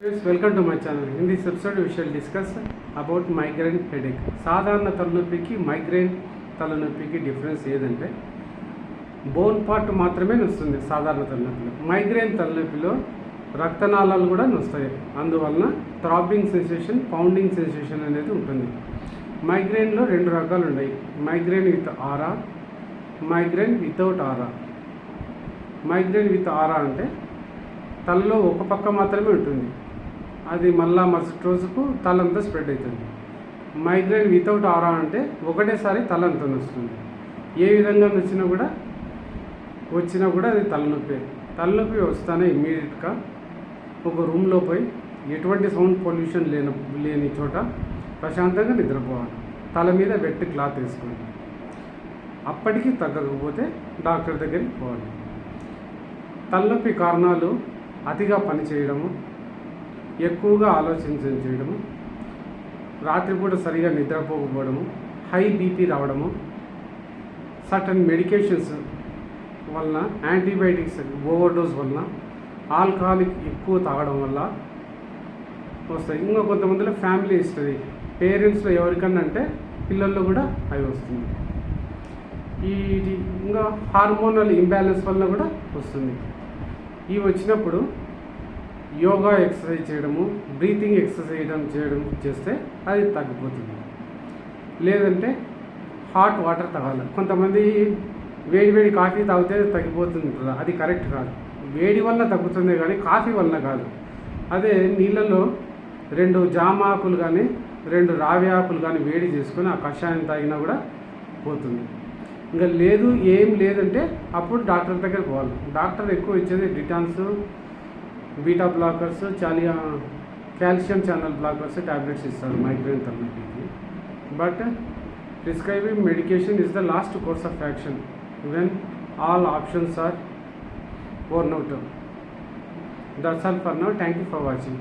Friends, welcome to my channel. In this episode, we shall discuss about migraine headache. సాధారణ తలనొప్పికి migraine తలనొప్పికి difference ఏదంటే bone part మాత్రమే నొస్తుంది సాధారణ తలనొప్పిలో. Migraine తలనొప్పిలో రక్తనాళాలు కూడా నొస్తాయి. అందువలన థ్రాబింగ్ సెన్సేషన్, పౌండింగ్ సెన్సేషన్ అనేది ఉంటుంది. మైగ్రేన్లో రెండు రకాలు ఉన్నాయి. Migraine with aura, migraine without aura. Migraine with aura అంటే తలలో ఒక పక్క మాత్రమే ఉంటుంది, అది మళ్ళా మరుసటి రోజుకు తలంతా స్ప్రెడ్ అవుతుంది. మైగ్రేన్ వితౌట్ ఆరా అంటే ఒకటేసారి తలంతా వస్తుంది. ఏ విధంగా వచ్చినా కూడా అది తలనొప్పి వస్తానే ఇమ్మీడియట్గా ఒక రూమ్లో పోయి ఎటువంటి సౌండ్ పొల్యూషన్ లేని చోట ప్రశాంతంగా నిద్రపోవాలి. తల మీద వెట్ క్లాత్ వేసుకోండి. అప్పటికి తగ్గకపోతే డాక్టర్ దగ్గరికి పోవాలి. తలనొప్పి కారణాలు అతిగా పనిచేయడము, ఎక్కువగా చేయడము, రాత్రిపూట సరిగా నిద్రపోకపోవడము, హై బీపీ రావడము, సర్టన్ మెడికేషన్స్ వలన, యాంటీబయాటిక్స్ ఓవర్డోస్ వలన, ఆల్కహాలిక్ ఎక్కువ తాగడం వల్ల వస్తాయి. ఇంకా కొంతమందిలో ఫ్యామిలీ హిస్టరీ, పేరెంట్స్లో ఎవరికన్నా అంటే పిల్లల్లో కూడా అవి వస్తుంది. ఇంకా హార్మోనల్ ఇంబ్యాలెన్స్ వల్ల కూడా వస్తుంది. ఇవి వచ్చినప్పుడు యోగా ఎక్సర్సైజ్ చేయడము, బ్రీతింగ్ ఎక్సర్సైజ్ చేస్తే అది తగ్గిపోతుంది. లేదంటే హాట్ వాటర్ తాగాలి. కొంతమంది వేడి కాఫీ తాగితే తగ్గిపోతుంది కదా, అది కరెక్ట్ కాదు. వేడి వల్ల తగ్గుతుంది కానీ కాఫీ వల్ల కాదు. అదే నీళ్ళలో 2 జామ ఆకులు కానీ 2 రావి ఆకులు కానీ వేడి చేసుకొని ఆ కషాయం తాగినా కూడా పోతుంది. ఇంకా ఏం లేదంటే అప్పుడు డాక్టర్ దగ్గర పోవాలి. డాక్టర్ ఎక్కువ ఇచ్చేది డిటాన్స్, beta blockers, calcium channel blockers tablets ఇస్తారు మైగ్రేన్ తలనొప్పికి. But prescribing medication is the last course of action when all options are worn out. That's all for now. Thank you for watching.